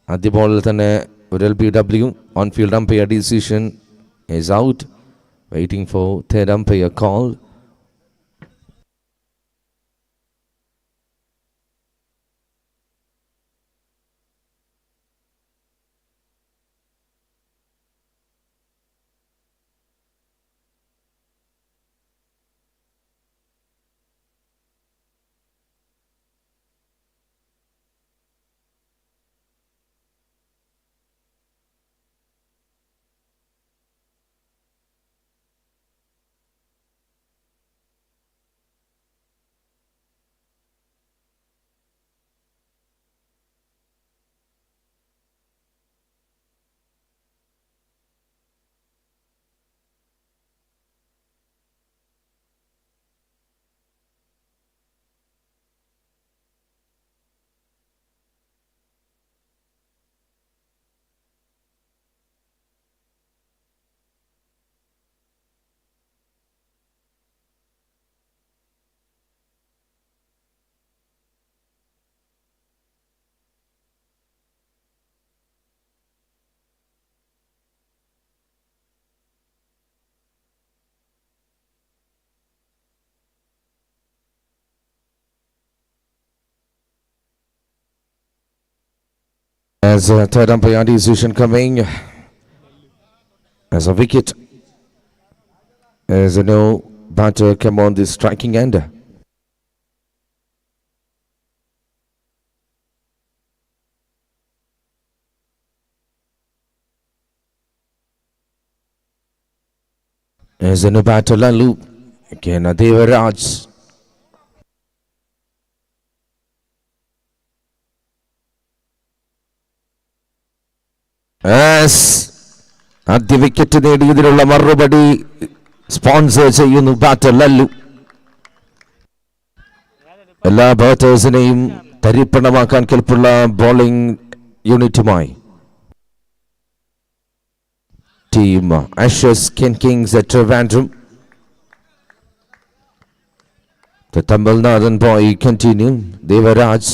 ആദ്യ ബോളിൽ തന്നെ ഒരു LBW. On field umpire decision is out. Waiting for third umpire call. As a third umpire decision coming as a wicket, as a no batter come on the striking end. As a no batter Lalu, again Devaraj. ആദ്യ wicket നേടിയതിനുള്ള മറുപടി sponsor ചെയ്യുന്നു batter Lallu. എല്ലാ ബാറ്റേഴ്സിനെയും തരിപ്പണമാക്കാൻ കെൽപ്പുള്ള bowling യൂണിറ്റുമായി team Ashes Kings at Trivandrum. The Tamil Nadan boy continue. Devaraj.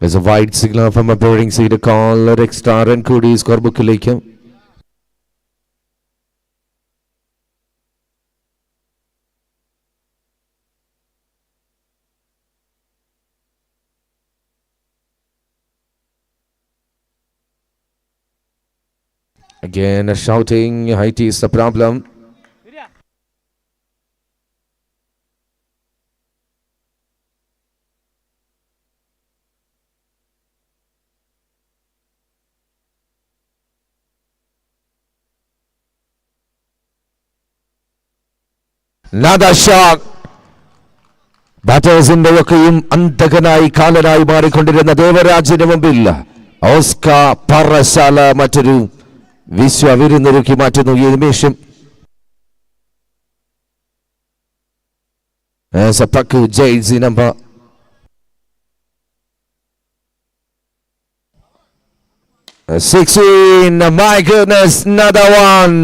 There's a wide signal from a boarding seat to call extra run കൂടി സ്കോർ ബുക്കിലേക്ക്. Again a shouting, height is the problem. Another shot. ബാറ്റേഴ്സിന്റെ ഒക്കെയും അന്തകനായി കാലനായി മാറിക്കൊണ്ടിരുന്ന ദേവരാജിന് മുമ്പിൽ Oscar പറശാല മറ്റൊരു വിശ്വവിരുന്നൊരുക്കി മാറ്റുന്നു ഈ നിമിഷം. jersey number 16. My goodness, another one.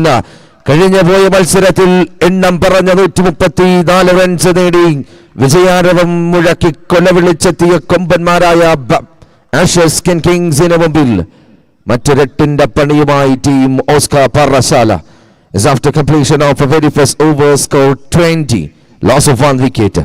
കഴിഞ്ഞ പോയ മത്സരത്തിൽ എണ്ണം പറഞ്ഞ 134 റൺസ് നേടി വിജയാരവം മുഴക്കി കൊലവിളിച്ചെത്തിയ കൊമ്പന്മാരായ ആഷസ് കിങ്സിന് മുമ്പിൽ മറ്റൊരെട്ടിന്റെ പണിയുമായി team Oscar Parassala. is after completion of a very first over score 20, loss of 1 wicket.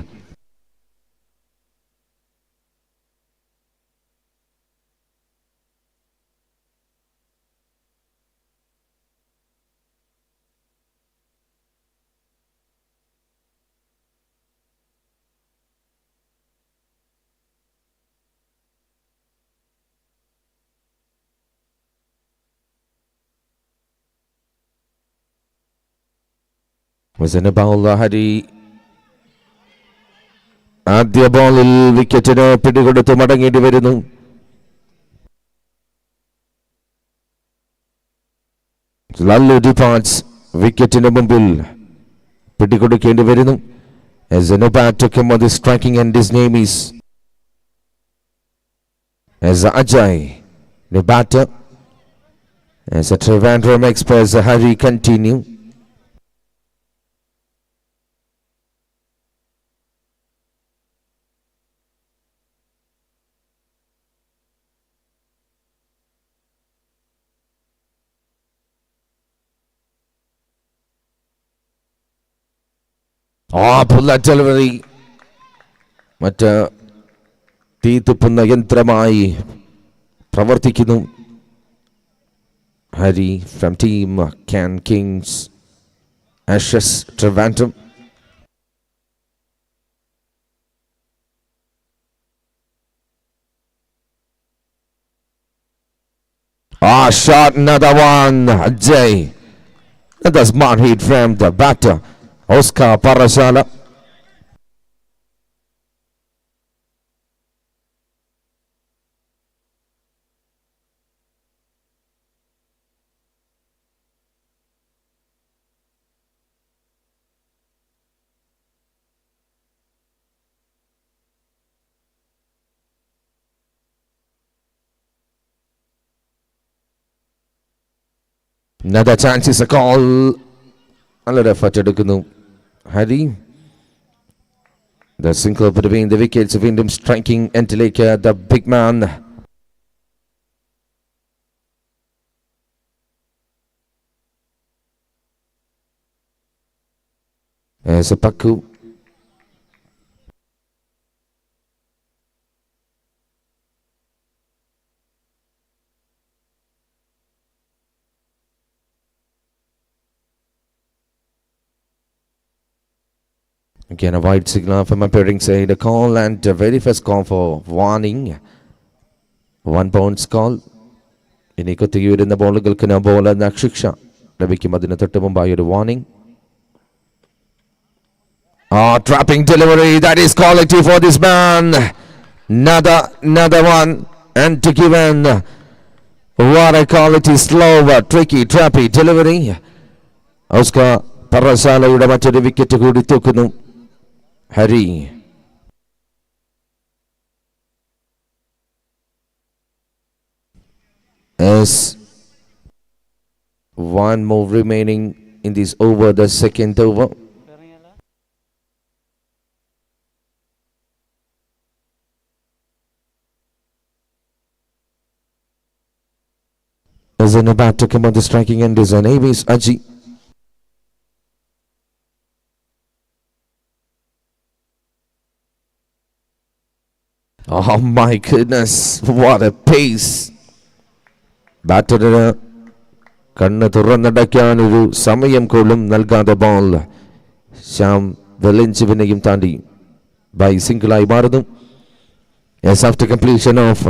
Hari ആദ്യ ബോളിൽ വിക്കറ്റിന് പിടികൊടുത്ത് മടങ്ങേണ്ടി വരുന്നു. ലല്ലു ഡിപ്പാർട്സ് വിക്കറ്റിന് മുമ്പിൽ പിടികൊടുക്കേണ്ടി വരുന്നു. As a no bat to come on the striking end, his name is as Ajay, the batter, as a Trivandrum Express, Hari continue. Bullet delivery. മറ്റ് തീത്തുപ്പുന്ന യന്ത്രമായി പ്രവർത്തിക്കുന്നു Hari from team can Kings Ashes Trivandrum. Shot, another one. Ajay. That's smart hit from the batter, Oscar Parasala. Another chance is a call. Another effort എടുക്കുന്നു Hari. The single between the wickets of Indian striking Antilake, the big man. As a Paku. Again, a wide signal from appearing side. A call and the very first call for warning. 1 bounce call. ഇനി കുത്തിയുന്ന ബോളുകൾക്ക് ball എന്ന ശിക്ഷ ലഭിക്കും. അതിന് തൊട്ട് മുമ്പായി ഒരു warning. Trapping delivery. That is quality for this man. Another one. And to give in. What a quality, slow, tricky, trappy delivery. Oscar Parasalയുടെ മറ്റൊരു wicket കൂടി തൂക്കുന്നു Hari. As one more remaining in this over, the second over. As in about to come on the striking end is an Avis Aji. Oh my goodness, what a pace. ബാറ്ററിന് കണ്ണ് തുറന്നടയ്ക്കാൻ ഒരു സമയം പോലും നൽകാതെ ball Shyam വെളിഞ്ചുവിനെയും താണ്ടി by സിംഗിളായി മാറുന്നു. Yes, after completion of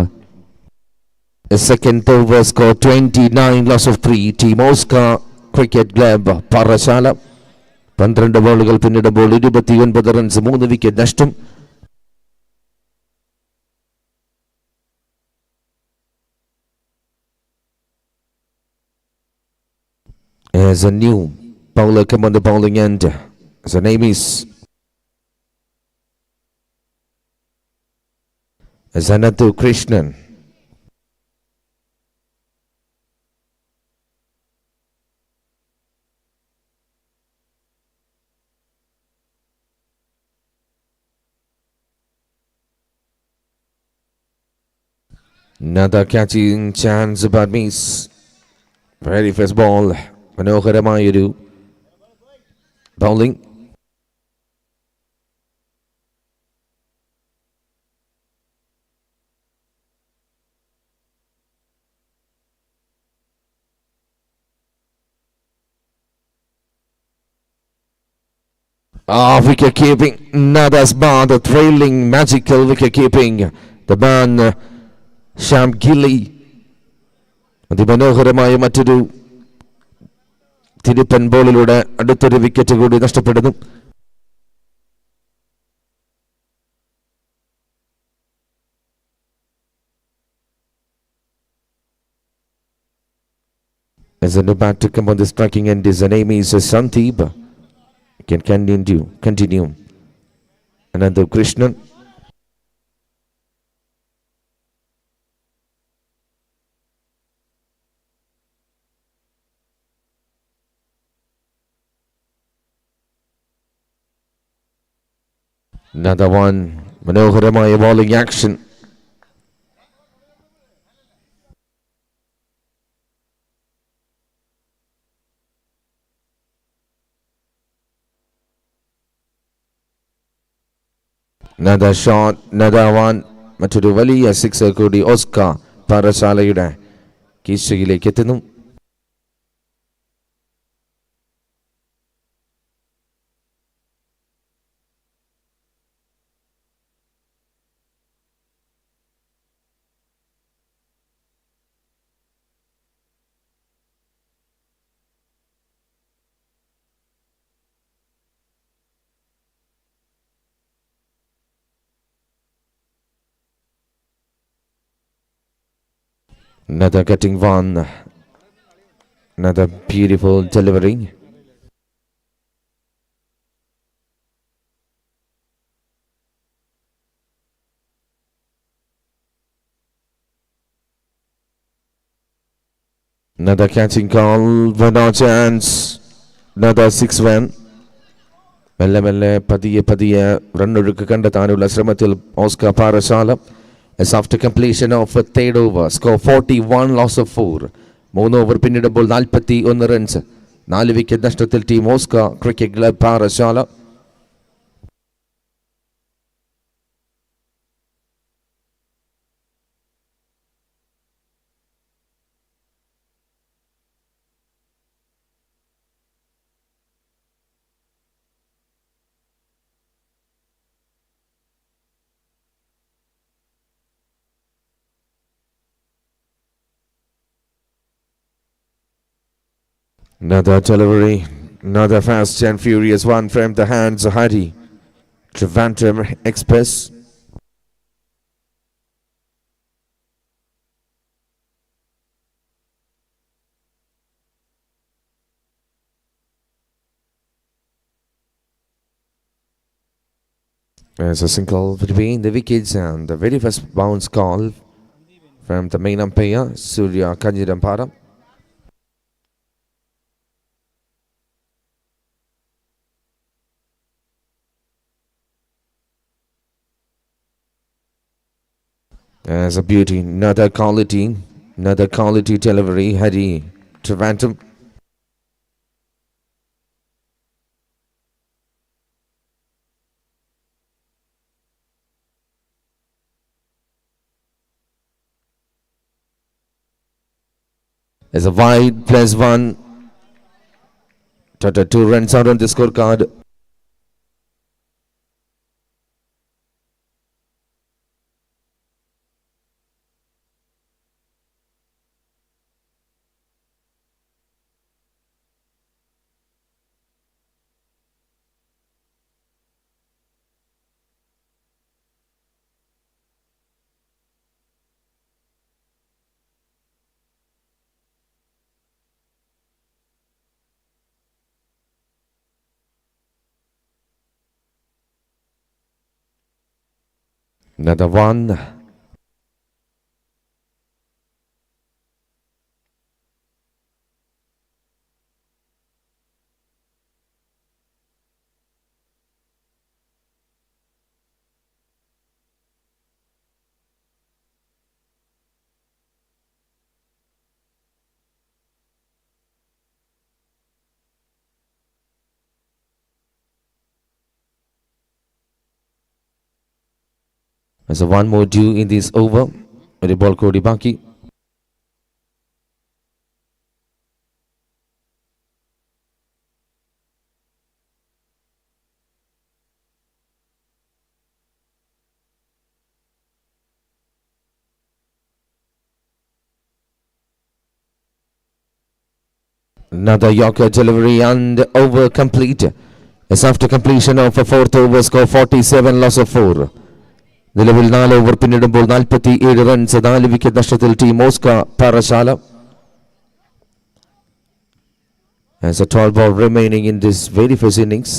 a second over, score 29, loss of 3. Team Oscar Cricket Club Parassala 12 ബോളുകൾ പിന്നിടുമ്പോൾ 29 runs, 3 wicket നഷ്ടം. As a new bowler come on the bowling end. His name is Zanathu Krishnan. Another catching chance but miss. Very first ball. മനോഹരമായൊരു bowling. Wicket keeping, another smart, thrilling, magical wicket keeping. The man Sham Gilly. അതിമനോഹരമായ മറ്റൊരു തിരുപ്പൻ ബോളിലൂടെ അടുത്തൊരു wicket കൂടി നഷ്ടപ്പെടുന്നു. As a new bat to come on the striking end is the name is Sandeep. Can continue. Another Krishnan. Another one. മനോഹരമായ bowling action. Another shot, another one. മറ്റൊരു വലിയ sixer കൂടി Oscar പാറശാലയുടെ കീശയിലേക്ക് എത്തുന്നു. Another getting one. Another beautiful delivery. Another catching call. No chance. Another 6-1. മെല്ലെ മെല്ലെ പതിയെ റണ്ണൊഴുക്ക് കണ്ടെത്താനുള്ള ശ്രമത്തിൽ Oscar Parassala. As after completion of a third over, score 41, loss of 4. 3 over പിന്നിടുമ്പോൾ 41 റൺസ്. 4 വിക്കറ്റ് നഷ്ടത്തിൽ team Oscar cricket club Parassala. Another delivery, another fast and furious one from the hands of Hari. Trivandrum Express. There's a single between the wickets and the very first bounce call from the main umpire, Surya Kanjidampara. As a beauty, another quality delivery, Hari Trivandrum. As a wide +1. Tata 2 runs out on the scorecard. Another one. As a one more due in this over. ഒരു ball കൂടി ബാക്കി. Another Yorker delivery and over complete. As after completion of a fourth over, score 47, loss of 4. നിലവിൽ 4 over പിന്നിടുമ്പോൾ 47 runs. 4 wicket നഷ്ടത്തിൽ team Oscar Parassala. As a 12 ball remaining in this very first innings.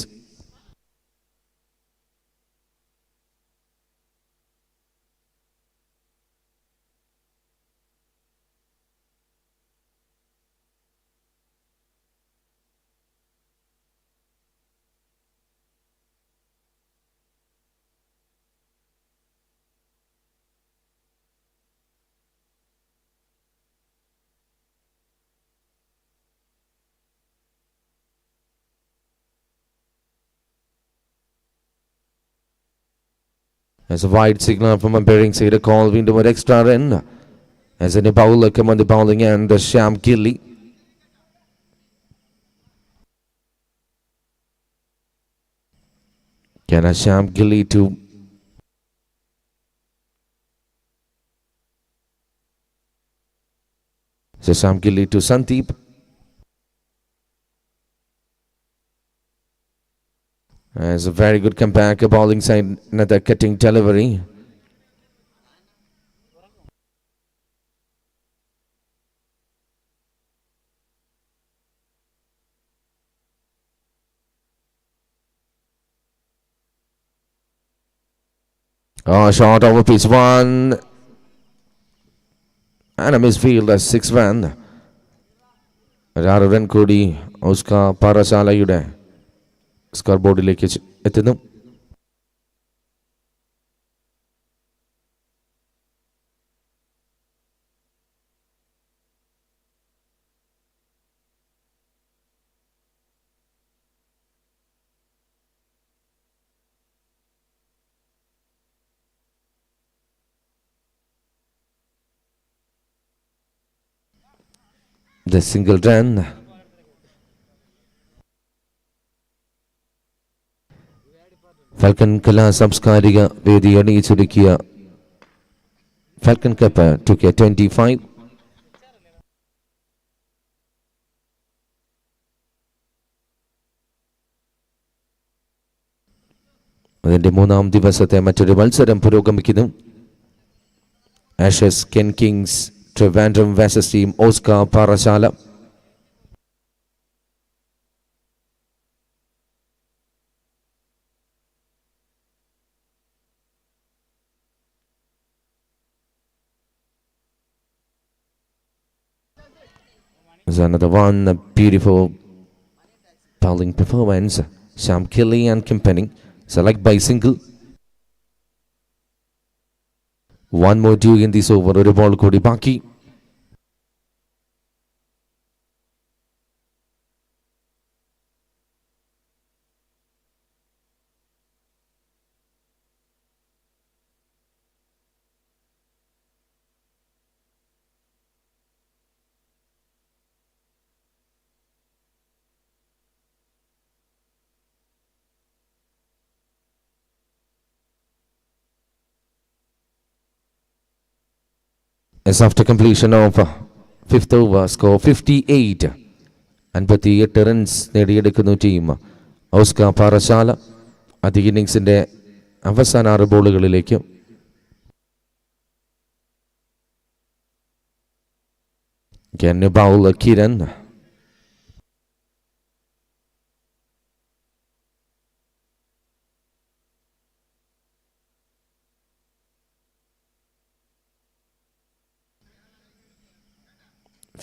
As a wide signal from umpiring side, a call into an extra run. As a bowler come on the bowling end, Sham Gilly. Can a Sham Gilly to Sham Gilly to Sandeep. As a very good comeback, a bowling side, another cutting delivery. Short over pitch one. And a misfield as 6 run. Run run Kodi, Oscar Parasala Yude. സ്കോർബോർഡിലേക്ക് എത്തുന്നു. The single run. Falcon കലാ സാംസ്കാരിക വേദി അണിയിച്ചൊരുക്കിയ falcon cup 2K25. അതിന്റെ 3-ാം ദിവസത്തെ മറ്റൊരു മത്സരം പുരോഗമിക്കുന്നു. Ashes Ken Kings Trivandrum versus team Oscar Parassala. Another one, a beautiful bowling performance. Sham Gilly and company select by single. One more due in this over. ഒരു ball കൂടി ബാക്കി. As after completion of 5th over, score 58. 58 runs നേടിയെടുക്കുന്നു team Oscar Parassala. ആദ്യ ഇന്നിംഗ്സിന്റെ അവസാന 6 ബോളുകളിലേക്ക്. Can bowl Kiran.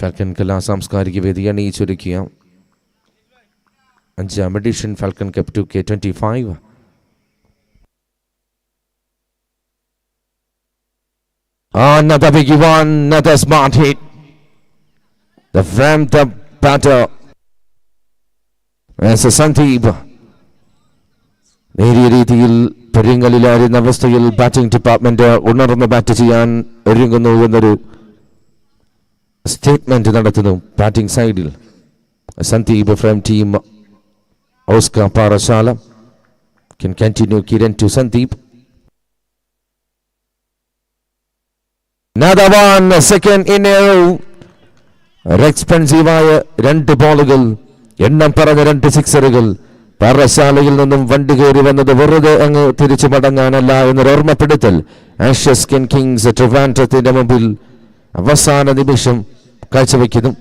Falcon കലാ സാംസ്കാരിക വേദി അണിയിച്ചൊരുക്കിയ 5ാം edition Falcon cup 2K25. Another big one, another smart hit. The ramped up batter as a Sandeep. നേരിയ രീതിയിൽ പെരിങ്ങലിലായിരുന്ന അവസ്ഥയിൽ ബാറ്റിംഗ് ഡിപ്പാർട്ട്മെന്റ് ഉണർന്ന് ബാറ്റ് ചെയ്യാൻ ഒരുങ്ങുന്നു എന്നൊരു സ്റ്റേറ്റ്മെന്റ് നടത്തുന്നു ബാറ്റിംഗ് സൈഡിൽ. Sandeep from team Oscar Parashala can continue. Kiran to Sandeep. Another one, second in a row. എക്സ്പെൻസീവായ 2 ബോളുകൾ, എണ്ണം പറഞ്ഞ 2 സിക്സറുകൾ. പാറശാലയിൽ നിന്നും വണ്ടി കയറി വന്നത് വെറുതെ അങ്ങ് തിരിച്ചു മടങ്ങാനല്ല എന്നൊരു ഓർമ്മപ്പെടുത്തൽ ആഷസ് കെൻ കിങ്സ് ട്രിവാൻഡ്രത്തിന്റെ മുമ്പിൽ അവസാന നിമിഷം കാഴ്ചവെക്കുന്നു.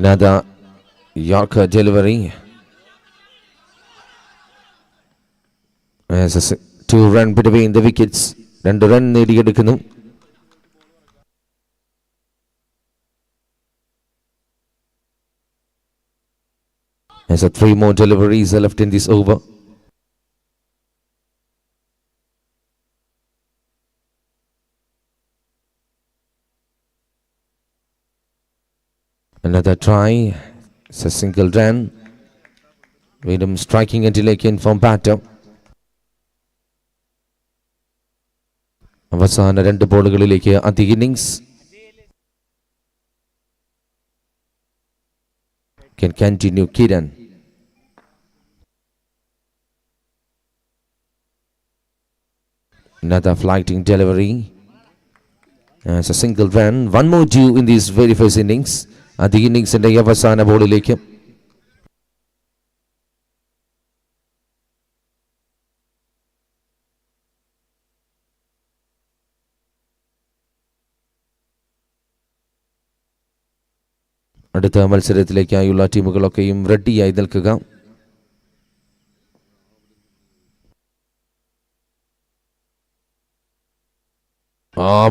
Another Yorker delivery. As a 2 run between the wickets. 2 run നേടിയെടുക്കുന്നു. As a 3 more deliveries are left in this over. Another try. It's a single run. വീണ്ടും സ്ട്രൈക്കിംഗ് എൻഡിലേക്ക് ഇൻഫോം ബാറ്റർ. അവസാന 2 ബോളുകളിലേക്ക് ആദ്യ innings. Can continue Kiran. Another flighting delivery. It's a single run. One more due in this very first innings. ആദ്യ ഇന്നിംഗ്സിന്റെ അവസാന ബോളിലേക്ക്. അടുത്ത മത്സരത്തിലേക്കായുള്ള ടീമുകളൊക്കെയും റെഡിയായി നിൽക്കുക.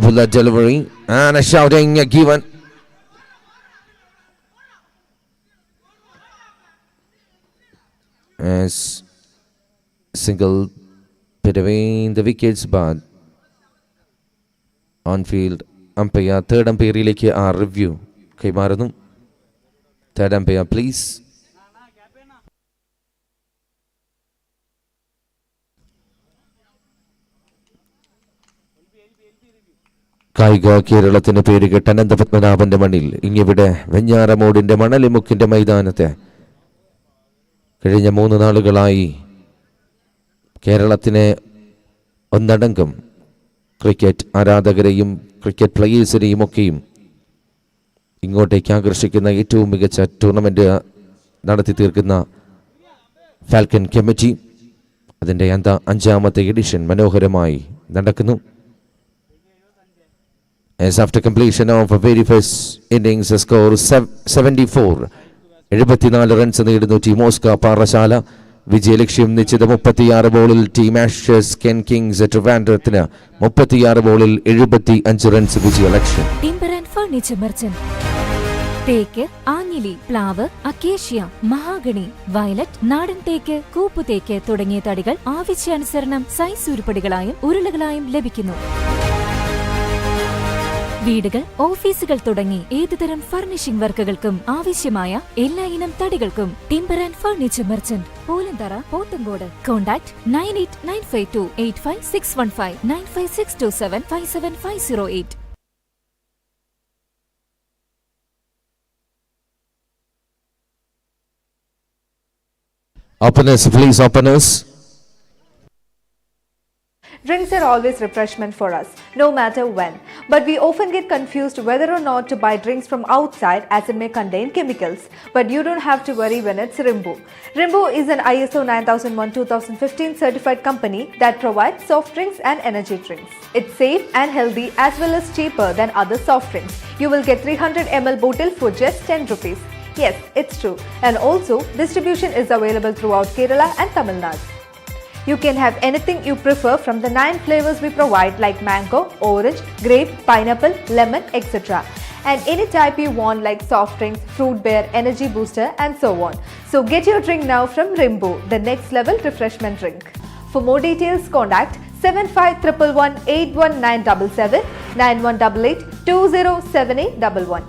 Bullet delivery and a shouting given. As single between the wickets, but on field umpire third umpire ആ review കൈമാറുന്നു. Third umpire, please. കായിക കേരളത്തിന് പേരുകെട്ട അനന്തപത്മനാഭന്റെ മണ്ണിൽ ഇങ്ങിവിടെ വെഞ്ഞാറമൂടിന്റെ മണലിമുക്കിന്റെ മൈതാനത്തെ കഴിഞ്ഞ 3 നാളുകളായി കേരളത്തിനെ ഒന്നടങ്കം ക്രിക്കറ്റ് ആരാധകരെയും ക്രിക്കറ്റ് പ്ലേയേഴ്സിനെയും ഒക്കെയും ഇങ്ങോട്ടേക്ക് ആകർഷിക്കുന്ന ഏറ്റവും മികച്ച ടൂർണമെന്റ് നടത്തി തീർക്കുന്ന ഫാൽക്കൺ കമ്മിറ്റി അതിൻ്റെ 5ാമത്തെ എഡിഷൻ മനോഹരമായി നടക്കുന്നു. As after completion of a very first innings, the score 74. 74 runs നേടുന്നു ടീം ഓസ്കാർ പാറശാല. വിജയലക്ഷ്യം നിശ്ചിത 36 ബോളിൽ ടീം ആഷസ് കെൻ കിങ്സ് ട്രിവാൻഡ്രത്തിന് 36 ബോളിൽ 75 റൺസ് വിജയലക്ഷ്യം. ടിംബർ ആൻഡ് ഫർണിച്ചർ മെർച്ചന്റ് തേക്ക്, ആഞ്ഞിലി, പ്ലാവ്, അക്കേഷ്യ, മഹാഗണി, വയലറ്റ്, നാടൻ തേക്ക്, കൂപ്പുതേക്ക് തുടങ്ങിയ തടികൾ ആവശ്യാനുസരണം സൈസ് ഉരുപ്പടികളായും ഉരുളകളായും ലഭിക്കുന്നു. വീടുകൾ, ഓഫീസുകൾ തുടങ്ങി ഏതുതരം ഫർണിഷിംഗ് വർക്കുകൾക്കും ആവശ്യമായ എല്ലാ ഇനം തടികൾക്കും timber and furniture merchant, Poolanthara, Pothencode. Contact 9895285615 9562757508. Openers, please, openers. Drinks are always refreshment for us, no matter when. But we often get confused whether or not to buy drinks from outside as it may contain chemicals. But you don't have to worry when it's Rimbo. Rimbo is an ISO 9001-2015 certified company that provides soft drinks and energy drinks. It's safe and healthy as well as cheaper than other soft drinks. You will get 300 ml bottle for just 10 rupees. Yes, it's true. And also, distribution is available throughout Kerala and Tamil Nadu. You can have anything you prefer from the 9 flavors we provide like mango, orange, grape, pineapple, lemon, etc. And any type you want like soft drinks, fruit bear, energy booster and so on. So get your drink now from Rimbo, the next level refreshment drink. For more details, contact 7511181977 9188207811.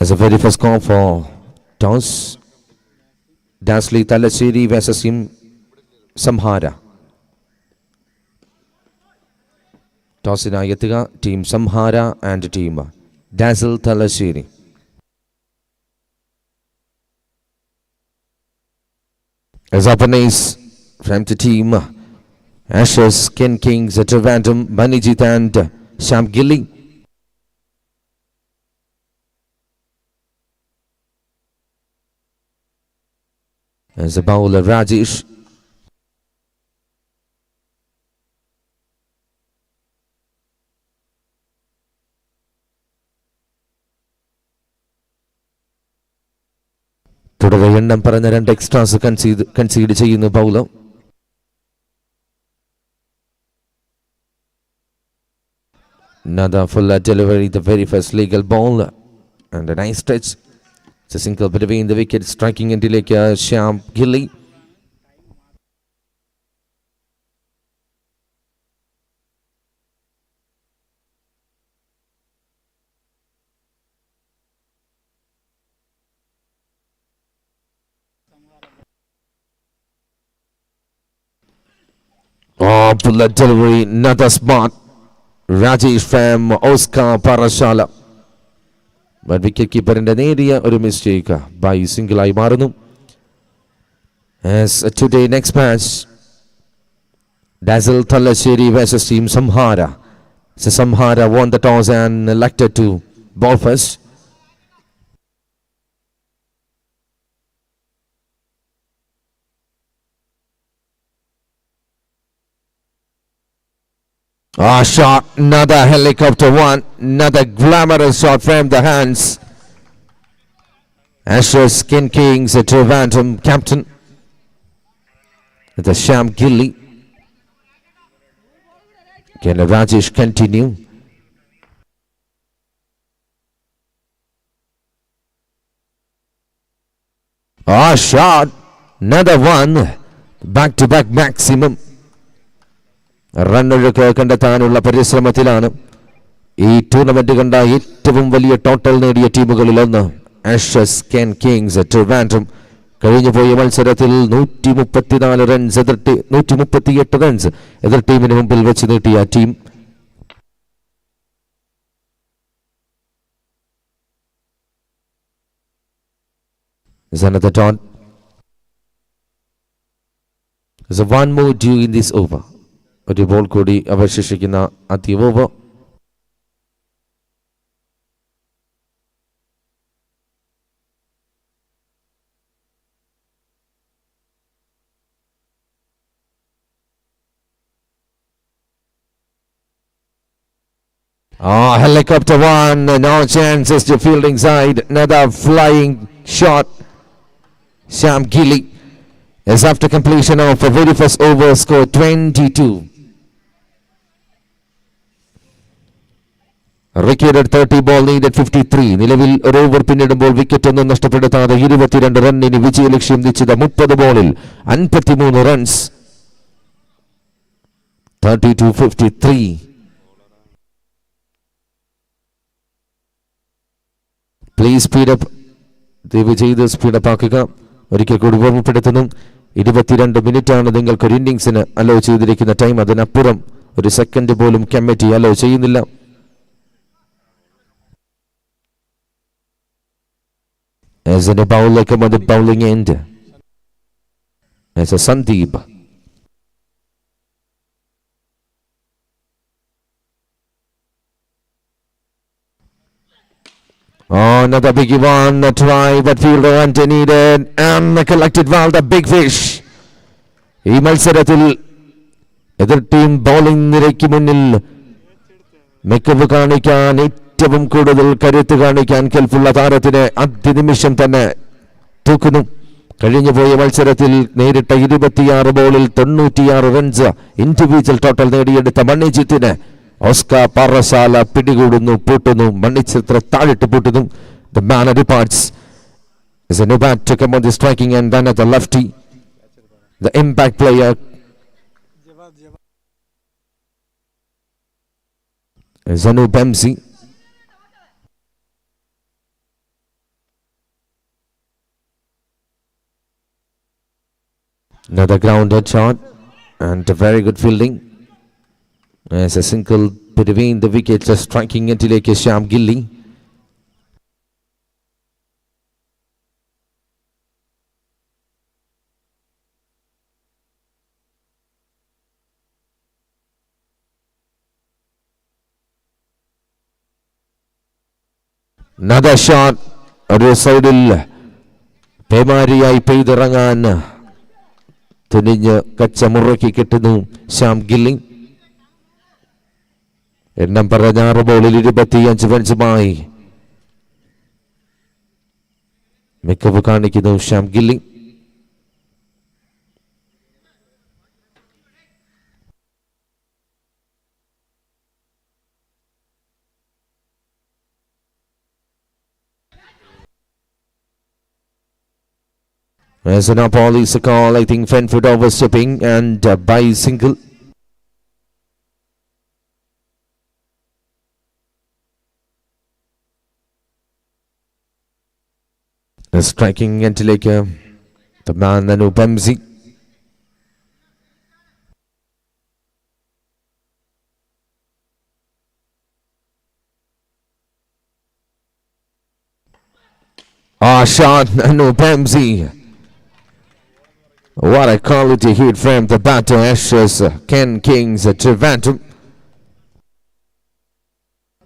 As a very first call for toss. Dazzly Talasiri versus Samhara. ടോസിനായി എത്തുക team Samhara and team Dazzle Thalassery. As opponents from the team Ashes, Ken Kings, Trivandrum, Banijit and Sham Gilly. As a bowler Rajesh. തുടരെ എണ്ണം പറഞ്ഞ 2 extras concede ചെയ്യുന്നു ബൗലർ. Another full delivery, the very first legal ball and a nice touch. It's a single between the wicket, striking into like Shyam Gilly. Oh, bullet delivery, another smart. Rajesh from Oscar Parashala. But wicket keeper in the area or a mistake by single eye Marunu. As today next match, Dazzle Thalasheri versus Team Samhara. So Samhara won the toss and elected to ball first. Shot, another helicopter one, another glamorous shot from the hands. Ashes Skin Kings, a Trivandrum captain. The Sham Gilly. Can Rajesh continue? Shot, another one, back-to-back maximum. റണ്ണൊഴുക്ക് കണ്ടെത്താനുള്ള പരിശ്രമത്തിലാണ് ഈ tournament കണ്ട ഏറ്റവും വലിയ total നേടിയ ടീമുകളിൽ ഒന്ന് Ashes Ken Kings Trivandrum. കഴിഞ്ഞുപോയ മത്സരത്തിൽ 134 റൺസ് 138 റൺസ് എതിർ ടീമിന് മുമ്പിൽ വെച്ച് നീട്ടിയ team. One more due in this over. ഒരു ബോൾ കൂടി അവശേഷിക്കുന്ന ആദ്യ over. Helicopter one, no chances to fielding side. Another flying shot. Sham Gilly is after completion of the very first over, score 22. Recorded 30 ball needed 53. നിലവിൽ ഒരു over പിന്നിടുമ്പോൾ wicket ഒന്നും നഷ്ടപ്പെടുത്താതെ 22 റണ്ണിന് വിജയലക്ഷ്യം നിശ്ചിത 30 ബോളിൽ 53 റൺസ്. 32-53. പ്ലീസ് സ്പീഡപ്പ്, ദയവ് ചെയ്ത് സ്പീഡപ്പ് ആക്കുക. ഒരിക്കൽ കൂടി ഓർമ്മപ്പെടുത്തുന്നു, 22 മിനിറ്റാണ് നിങ്ങൾക്കൊരു ഇന്നിങ്സിന് അലോ ചെയ്തിരിക്കുന്ന ടൈം. അതിനപ്പുറം ഒരു സെക്കൻഡ് പോലും കമ്മിറ്റി അലോ ചെയ്യുന്നില്ല. As in a bowler come on the bowling end. As a Sandeep. Another big one, a try, but fielder Ante needed, and the collected ball, the big fish. ഈ മത്സരത്തിൽ എതിർ team bowling നിരയ്ക്ക് മുന്നിൽ മികവ് കാണിക്കാൻ ഏറ്റവും കൂടുതൽ കരുത്ത് കാണിക്കാൻ കെൽപ്പുള്ള താരത്തിന് ആദ്യ നിമിഷം തന്നെ തൂക്കുന്നു. കഴിഞ്ഞുപോയ മത്സരത്തിൽ നേരിട്ട 26 ബോളിൽ 96 റൺസ് ഇൻഡിവിജ്വൽ ടോട്ടൽ നേടിയെടുത്ത മണിജിത്തിന് ഓസ്കാർ പാറശാല പിടികൂടുന്നു, പൂട്ടുന്നു. മണിച്ചിത്ര താഴിട്ട് പൂട്ടുന്നു. The man departs. Is a new bat to come on the striking end, then at the lefty. The impact player. Zanu Bemsi. Another grounded shot and a very good fielding. As a single between the wickets, striking into like a Sham Gilly. Another shot. ഒരു സൈഡിൽ പേമാരിയായി പെയ്തിറങ്ങാൻ തുനിഞ്ഞ് കച്ചമുറക്കി കിട്ടുന്നു Shyam Gilling. എണ്ണം പറഞ്ഞ 6 ബോളിൽ 25 റൺസുമായി മികവ് കാണിക്കുന്നു Shyam Gilling. As an Paul is a call, I think Fenford overstepping and by single. Striking into like The man Anup MC. Shot Anup MC. What a quality hit from the batter Ashes Ken Kings Trivandrum.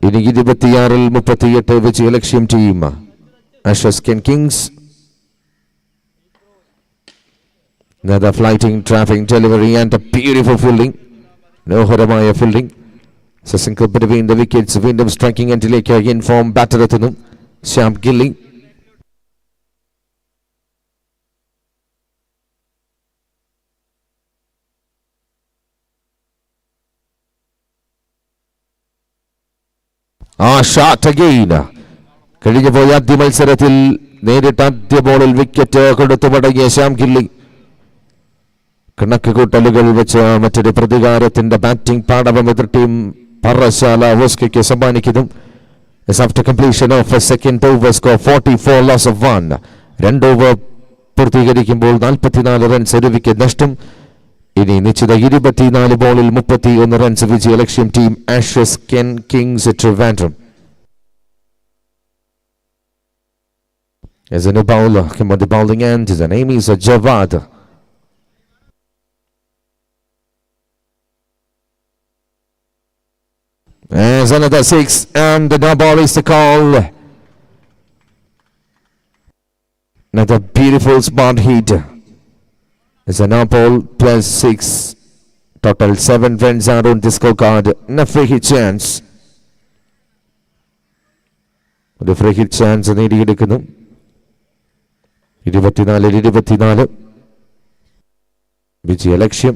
ഇനി 26-38 വിജയലക്ഷ്യം team Ashes Ken Kings. Another flighting, traffic delivery and a beautiful fielding. മനോഹരമായ fielding. സസിങ്ക് between the wickets. വീണ്ടും striking എൻഡിലേക്ക് inform batter എത്തുന്നു Shyam gilli. Shot again. കഴിഞ്ഞു പോയ ആദ്യ മത്സരത്തിൽ നേരിട്ട് ആദ്യ ബോളിൽ വിക്കറ്റ് കൊടുത്തു മടങ്ങിയ ശ്യാം ഗില്ലി കണക്ക് കൂട്ടലുകൾ വെച്ച് മറ്റൊരു പ്രതികാരത്തിന്റെ ബാറ്റിംഗ് പാടവം എതിർ team പറശാല ഓസ്കയ്ക്ക് സമ്മാനിക്കുന്നു. After completion of a second over, score 44 loss of 1. 2 over പൂർത്തീകരിക്കുമ്പോൾ 44 റൺസ് ഒരു വിക്കറ്റ് നഷ്ടം. ഇനി നിശ്ചിത 24 ബോളിൽ 31 റൺസ് വിജയലക്ഷ്യം team Ashes Ken Kings Trivandrum. As a new bowler, come on the bowling end, his name is Javad. As another 6 and the no ball is the call. Another beautiful spot hit. As a no ball plus 6. Total 7 runs are on the scorecard. No free hit chance. The free hit chance നേടിയെടുക്കുന്നു. 24 വിജയലക്ഷ്യം.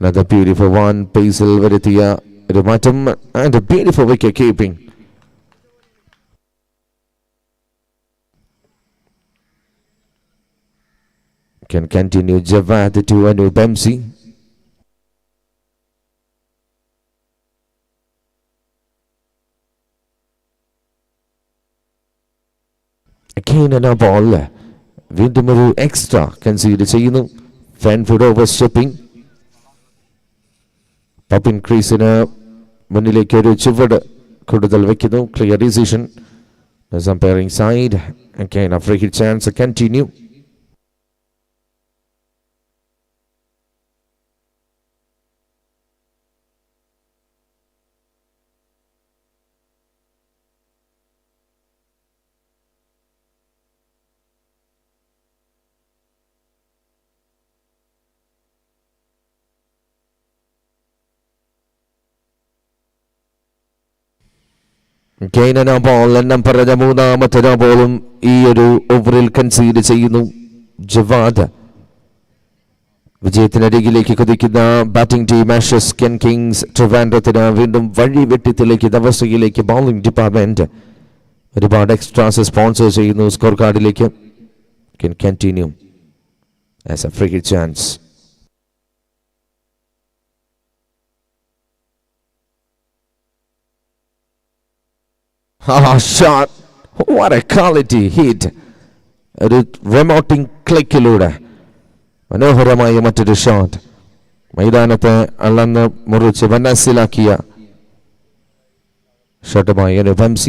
Another beautiful one. Paisal വരുത്തിയ ഒരു മാറ്റം and a beautiful wicket keeping. Can continue Javad to Anup MC. Again a ball. വീണ്ടും ഒരു extra concede ചെയ്യുന്നു. ഫാൻഫുഡ് over stepping. പപ്പിൻ ക്രീസിന് മുന്നിലേക്ക് ഒരു ചുവട് കൂടുതൽ വയ്ക്കുന്നു. Clear decision. Umpiring side. Again a free hit chance. Continue. Again a ball. എണ്ണം പറഞ്ഞ മൂന്നാമത്തെ ബോളും ഈ ഒരു ഓവറിൽ കൺസീഡ് ചെയ്യുന്നു ജവാദ്. വിജയത്തിനരികിലേക്ക് കുതിക്കുന്ന batting team Ashes Ken Kings ട്രിവാൻഡ്രത്തിന് വീണ്ടും വഴി വെട്ടിത്തെളിക്കുന്ന അവസ്ഥയിലേക്ക് ബൗളിംഗ് ഡിപ്പാർട്ട്മെന്റ് ഒരുപാട് എക്സ്ട്രാസ് സ്പോൺസർ ചെയ്യുന്നു സ്കോർ കാർഡിലേക്ക്. Can continue as a free hit chance. Shot. What a quality hit. ഒരു റിമോട്ടിംഗ് ക്ലിക്കിലൂടെ മനോഹരമായ മറ്റൊരു ഷോട്ട്. മൈതാനത്തെ അളന്ന് മുറിച്ച് മനസ്സിലാക്കിയ ഷോട്ടുമായി Anup MC.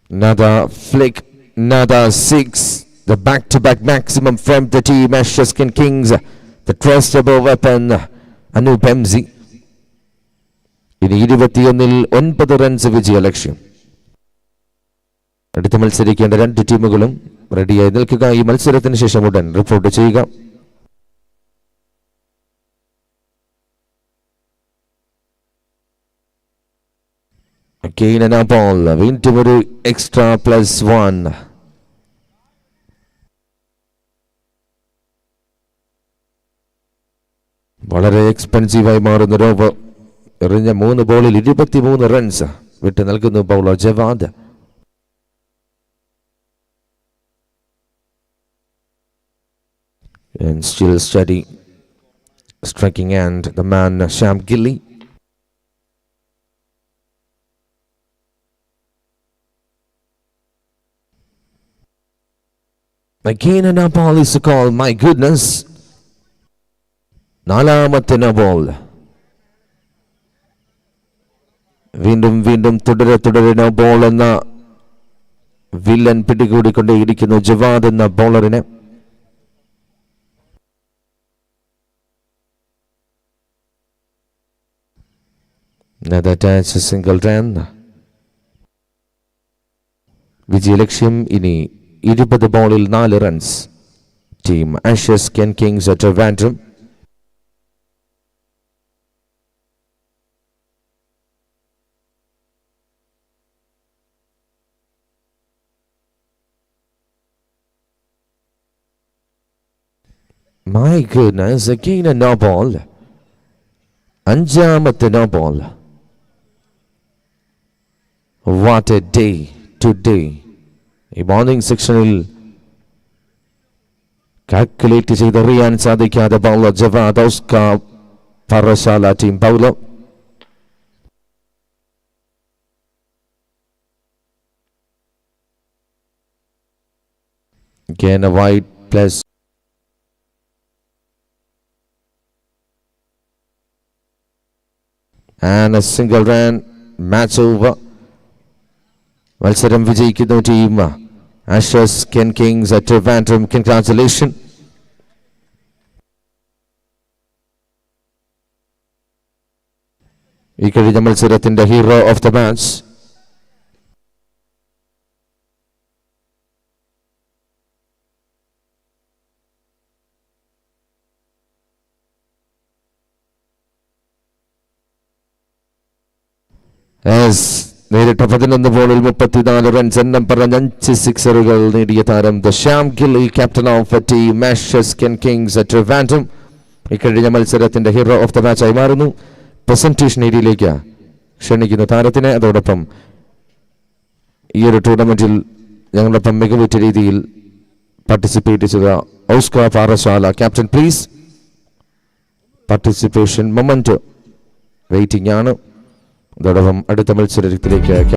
Another flick, another 6. The back-to-back maximum from the team Ashes Ken Kings. The trustable weapon Anup MC. ഇനി 21 runs വിജയലക്ഷ്യം. അടുത്ത മത്സരിക്കേണ്ട രണ്ട് ടീമുകളും റെഡിയായി നിൽക്കുക. ഈ മത്സരത്തിന് ശേഷം ഉടൻ റിപ്പോർട്ട് ചെയ്യുക. Again a ball. വീണ്ടും ഒരു എക്സ്ട്രാ +1. വളരെ എക്സ്പെൻസീവായി മാറുന്ന ഓവർ. എറിഞ്ഞ 3 ബോളിൽ 23 റൺസ് വിട്ട് നൽകുന്നു bowler Jawad. And still steady. striking end, the man Sham Gilly. Again a ball is called. My goodness. നാലാമത്തെ ബോൾ. വീണ്ടും തുടരെ ബോൾ എന്ന വില്ലൻ പിടികൂടിക്കൊണ്ടേയിരിക്കുന്നു ജവാദ് എന്ന ബോളറിനെ. Single run. വിജയലക്ഷ്യം ഇനി 20 ബോളിൽ 4 runs. Team Ashes Ken Kings at Trivandrum. My goodness, again a no ball. അഞ്ചാമത്തെ no ball. What a day today. ഈ ബോളിംഗ് സെക്ഷനിൽ കാൽക്കുലേറ്റ് ചെയ്തെറിയാൻ സാധിക്കാതെ bowler Jawad Oscar Parassala team bowler. Again a wide plus. And a single run. Match over. മത്സരം വിജയിക്കുന്നു team Ashes Ken Kings at Trivandrum. Congratulation. ഈ കഴിഞ്ഞ മത്സരത്തിന്റെ ഹീറോ ഓഫ് ദ മാച്ച് നേരിട്ട 11 ബോളിൽ 34 റൺസ് എണ്ണം പറഞ്ഞ 5 സിക്സറുകൾ നേടിയ താരം the Shyam Gilli, captain of team Ashes Ken Kings at Trivandrum, ഇക്കഴിഞ്ഞ മത്സരത്തിന്റെ ഹീറോ ഓഫ് ദ മാച്ചായി മാറുന്നു. പ്രസന്റേഷൻ ഏരിയയിലേക്ക് ക്ഷണിക്കുന്നു താരത്തിനെ. അതോടൊപ്പം ഈ ഒരു ടൂർണമെന്റിൽ ഞങ്ങളോടൊപ്പം മികവുറ്റ രീതിയിൽ പാർട്ടിസിപ്പേറ്റ് ചെയ്ത Oscar Parassala captain, please. Participation moment waiting ആണ്. അതോടൊപ്പം അടുത്ത മത്സരത്തിലേക്ക്